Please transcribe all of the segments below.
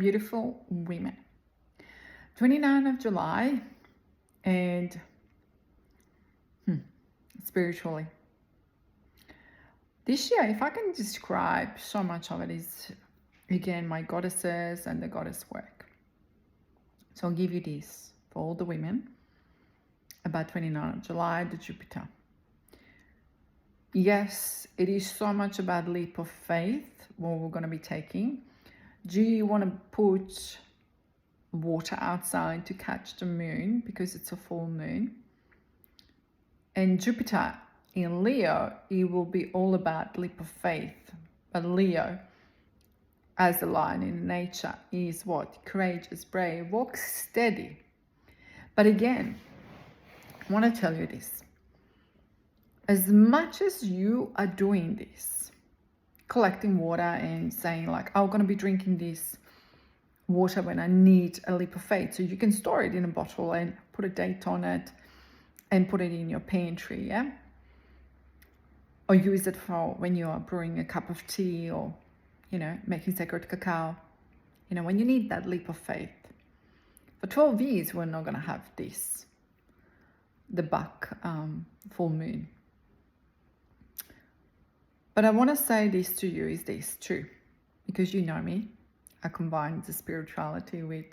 Beautiful women. 29th of July, and spiritually. This year, if I can describe so much of it, is again my goddesses and the goddess work. So I'll give you this for all the women about 29th of July, the Jupiter. Yes, it is so much about leap of faith, what we're going to be taking. Do you want to put water outside to catch the moon because it's a full moon? And Jupiter in Leo, it will be all about leap of faith. But Leo, as a lion in nature, is what? Courageous, brave, walks steady. But again, I want to tell you this. As much as you are doing this, collecting water and saying like, I'm going to be drinking this water when I need a leap of faith. So you can store it in a bottle and put a date on it and put it in your pantry, yeah? Or use it for when you are brewing a cup of tea or, making sacred cacao. When you need that leap of faith. For 12 years, we're not going to have this, the buck full moon. But I want to say this to you is this too, because you know me. I combine the spirituality with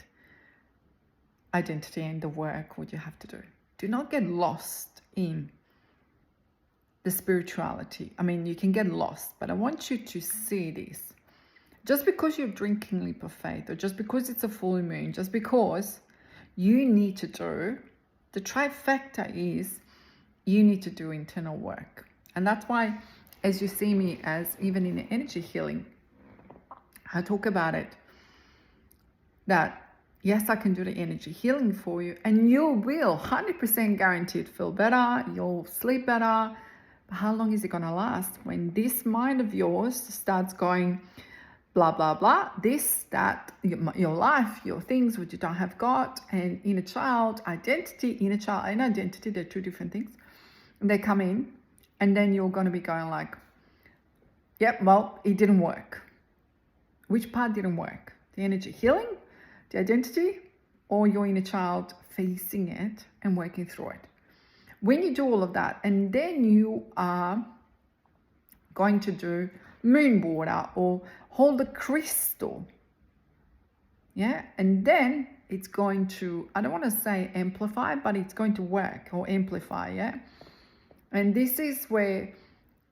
identity and the work, what you have to do. Do not get lost in the spirituality. I mean, you can get lost, but I want you to see this. Just because you're drinking leap of faith, or just because it's a full moon, just because you need to do, the trifecta is you need to do internal work. And that's why, as you see me as even in the energy healing, I talk about it, that yes, I can do the energy healing for you, and you will 100% guaranteed feel better, you'll sleep better. But how long is it going to last when this mind of yours starts going blah, blah, blah, this, that, your life, your things which you don't have got, and inner child, identity, inner child and identity, they're two different things. And they come in, and then you're going to be going like, yep, well, it didn't work. Which part didn't work? The energy healing, the identity, or your inner child facing it and working through it? When you do all of that, and then you are going to do moon water or hold a crystal, yeah, and then it's going to, I don't want to say amplify, but it's going to work, or amplify, yeah. And this is where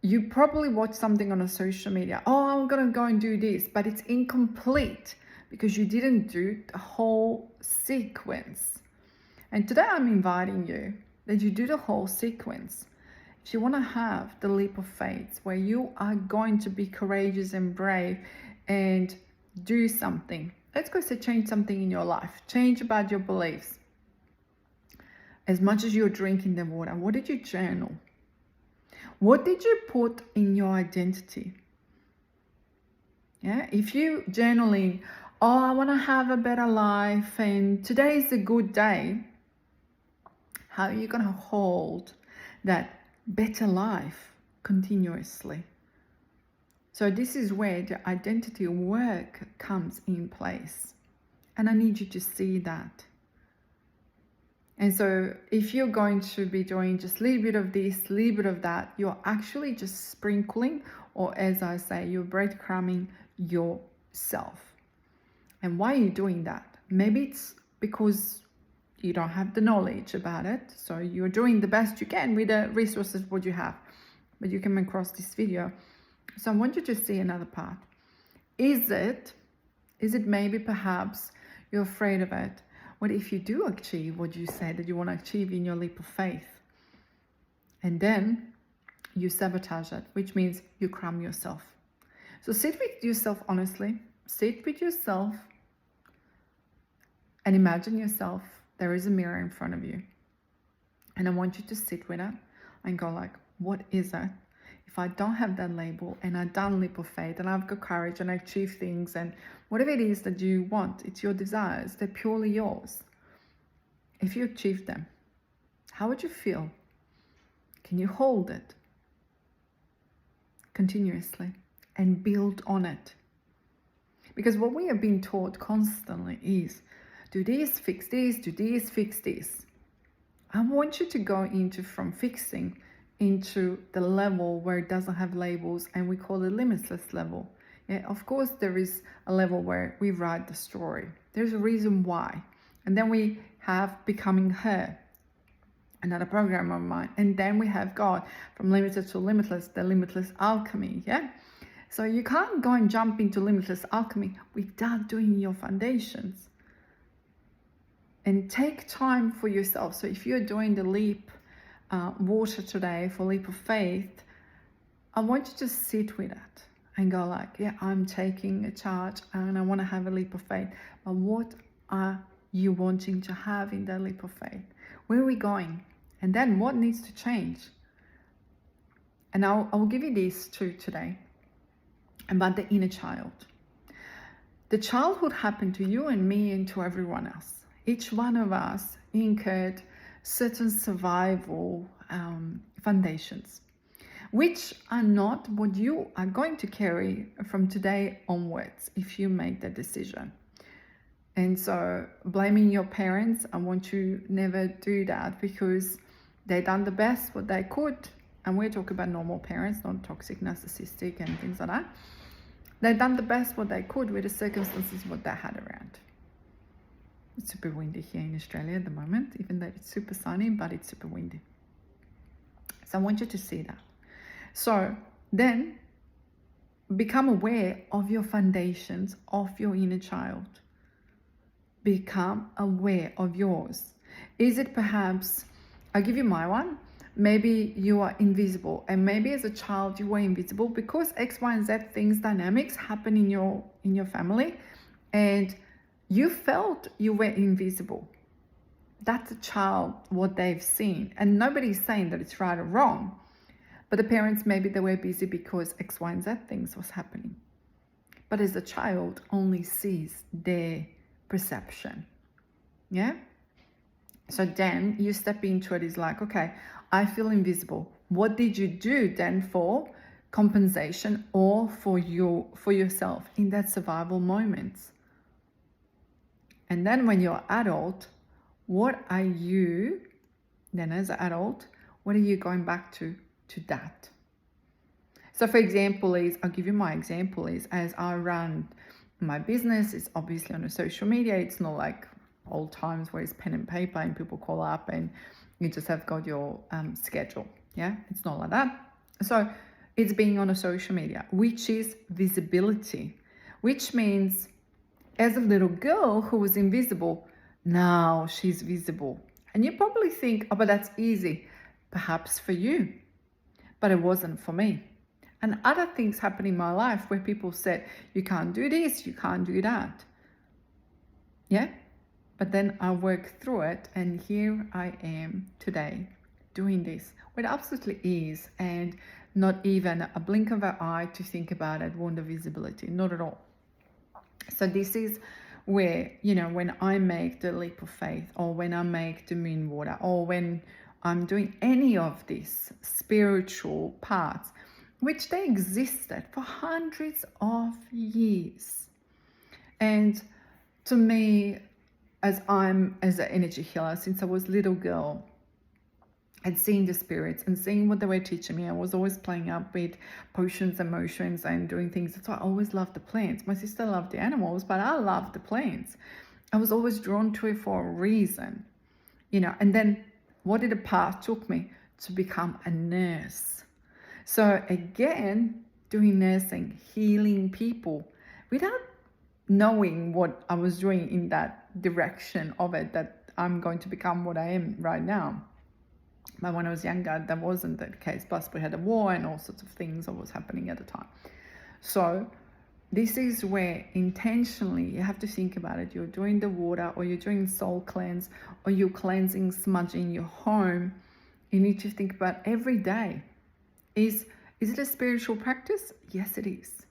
you probably watch something on a social media. Oh, I'm going to go and do this, but it's incomplete because you didn't do the whole sequence. And today I'm inviting you that you do the whole sequence. If you want to have the leap of faith where you are going to be courageous and brave and do something, let's go say change something in your life, change about your beliefs. As much as you're drinking the water, what did you journal? What did you put in your identity? Yeah, if you journaling, oh, I want to have a better life and today is a good day, how are you going to hold that better life continuously? So this is where the identity work comes in place. And I need you to see that. And so if you're going to be doing just a little bit of this, a little bit of that, you're actually just sprinkling, or as I say, you're breadcrumbing yourself. And why are you doing that? Maybe it's because you don't have the knowledge about it. So you're doing the best you can with the resources what you have. But you came across this video. So I want you to see another part. Is it maybe perhaps you're afraid of it? What if you do achieve what you said that you want to achieve in your leap of faith? And then you sabotage it, which means you crumb yourself. So sit with yourself honestly. Sit with yourself and imagine yourself. There is a mirror in front of you. And I want you to sit with it and go like, what is it? If I don't have that label and I've done leap of faith and I've got courage and I achieve things and whatever it is that you want, it's your desires, they're purely yours. If you achieve them, how would you feel? Can you hold it continuously and build on it? Because what we have been taught constantly is do this, fix this, do this, fix this. I want you to go into from fixing into the level where it doesn't have labels, and we call it limitless level. Yeah, of course, there is a level where we write the story. There's a reason why. And then we have becoming her, another program of mine. And then we have God, from limited to limitless, the limitless alchemy. Yeah. So you can't go and jump into limitless alchemy without doing your foundations. And take time for yourself. So if you're doing the leap water today for leap of faith, I want you to just sit with it and go like, yeah, I'm taking a charge and I want to have a leap of faith. But what are you wanting to have in that leap of faith? Where are we going? And then what needs to change? And I'll give you these two today about the inner child. The childhood happened to you and me and to everyone else. Each one of us incurred certain survival foundations, which are not what you are going to carry from today onwards if you make that decision. And so blaming your parents, I want you never do that, because they done the best what they could. And we're talking about normal parents, not toxic, narcissistic and things like that. They done the best what they could with the circumstances what they had around. It's super windy here in Australia at the moment, even though it's super sunny, but it's super windy. So I want you to see that. So then become aware of your foundations, of your inner child. Become aware of yours. Is it perhaps, I'll give you my one, maybe you are invisible, and maybe as a child you were invisible because X, Y, and Z things, dynamics happen in your family, and you felt you were invisible. That's a child, what they've seen. And nobody's saying that it's right or wrong. But the parents, maybe they were busy because X, Y, and Z things was happening. But as a child, only sees their perception. Yeah? So then you step into it, is like, okay, I feel invisible. What did you do then for compensation or for yourself in that survival moments? And then when you're adult, what are you, then as an adult, what are you going back to that? So for example I'll give you my example is, as I run my business, it's obviously on a social media. It's not like old times where it's pen and paper and people call up and you just have got your schedule. Yeah, it's not like that. So it's being on a social media, which is visibility, which means as a little girl who was invisible, now she's visible. And you probably think, oh, but that's easy. Perhaps for you, but it wasn't for me. And other things happen in my life where people said, you can't do this, you can't do that. Yeah, but then I worked through it, and here I am today doing this with absolutely ease and not even a blink of an eye to think about it, want the visibility, not at all. So this is where, when I make the leap of faith, or when I make the moon water, or when I'm doing any of these spiritual parts, which they existed for hundreds of years. And to me, as an energy healer, since I was a little girl, and seeing the spirits and seeing what they were teaching me, I was always playing up with potions and motions and doing things. That's why I always loved the plants. My sister loved the animals, but I loved the plants. I was always drawn to it for a reason, and then what did the path took me to become a nurse. So again, doing nursing, healing people without knowing what I was doing in that direction of it, that I'm going to become what I am right now. But when I was younger, that wasn't the case. Plus, we had a war and all sorts of things that was happening at the time. So this is where intentionally you have to think about it. You're doing the water, or you're doing soul cleanse, or you're cleansing, smudging your home. You need to think about every day. Is it a spiritual practice? Yes, it is.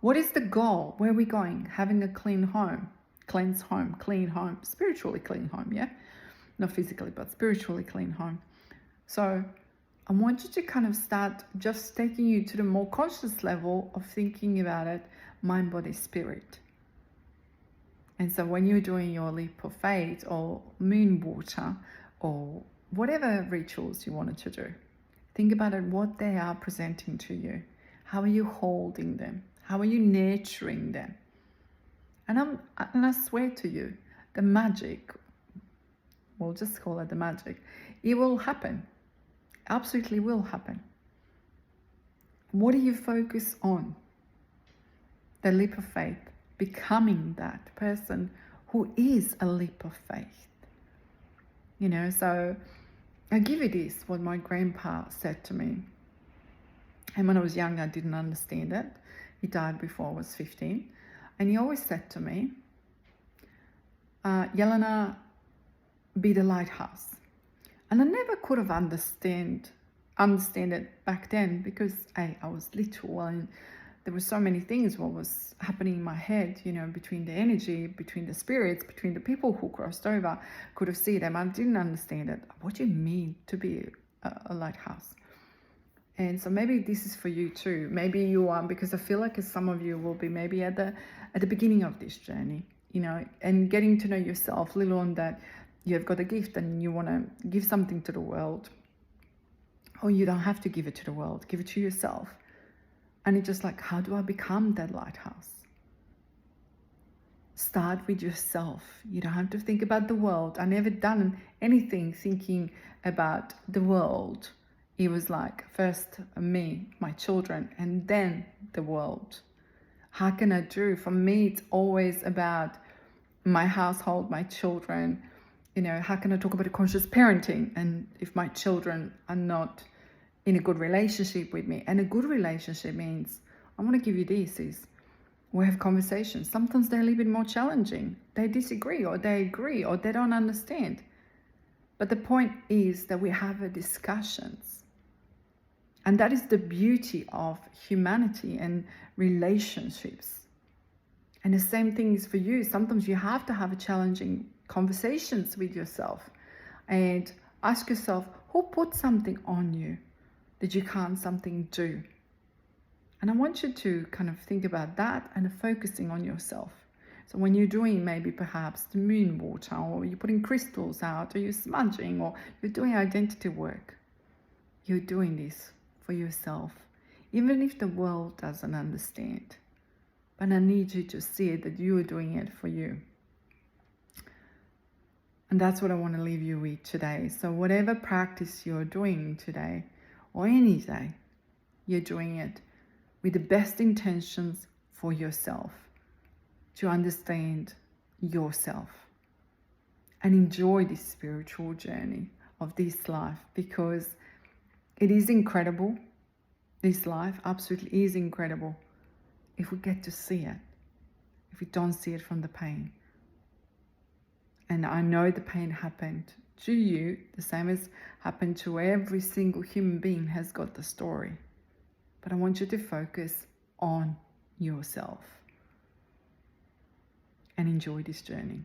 What is the goal? Where are we going? Having a clean home, cleanse home, clean home, spiritually clean home, yeah? Not physically, but spiritually clean home. So I want you to kind of start just taking you to the more conscious level of thinking about it, mind, body, spirit. And so when you're doing your leap of faith or moon water or whatever rituals you wanted to do, think about it, what they are presenting to you. How are you holding them? How are you nurturing them? And I swear to you, the magic, we'll just call it the magic, it will happen. Absolutely will happen. What do you focus on? The leap of faith, becoming that person who is a leap of faith. You know, so I'll give you this, what my grandpa said to me. And when I was young, I didn't understand it. He died before I was 15. And he always said to me, Jelena, be the lighthouse. And I never could have understand it back then because I was little and there were so many things what was happening in my head, you know, between the energy, between the spirits, between the people who crossed over, could have seen them. I didn't understand it. What do you mean to be a lighthouse? And so maybe this is for you too. Maybe you are, because I feel like some of you will be maybe at the beginning of this journey, you know, and getting to know yourself, little on that you have got a gift and you want to give something to the world. Or you don't have to give it to the world, give it to yourself. And it's just like, how do I become that lighthouse? Start with yourself. You don't have to think about the world. I never done anything thinking about the world. It was like first me, my children, and then the world. How can I do? For me, it's always about my household, my children. You know, how can I talk about conscious parenting? And if my children are not in a good relationship with me, and a good relationship means, I want to give you this, is we have conversations. Sometimes they're a little bit more challenging. They disagree or they agree or they don't understand. But the point is that we have discussions. And that is the beauty of humanity and relationships. And the same thing is for you. Sometimes you have to have a challenging conversations with yourself and ask yourself, who put something on you that you can't something do? And I want you to kind of think about that and focusing on yourself. So when you're doing maybe perhaps the moon water, or you're putting crystals out, or you're smudging, or you're doing identity work, you're doing this for yourself, even if the world doesn't understand. But I need you to see it, that you are doing it for you. And that's what I want to leave you with today. So whatever practice you're doing today, or any day, you're doing it with the best intentions for yourself, to understand yourself and enjoy this spiritual journey of this life, because it is incredible. This life absolutely is incredible if we get to see it, if we don't see it from the pain. And I know the pain happened to you, the same as happened to every single human being has got the story. But I want you to focus on yourself and enjoy this journey.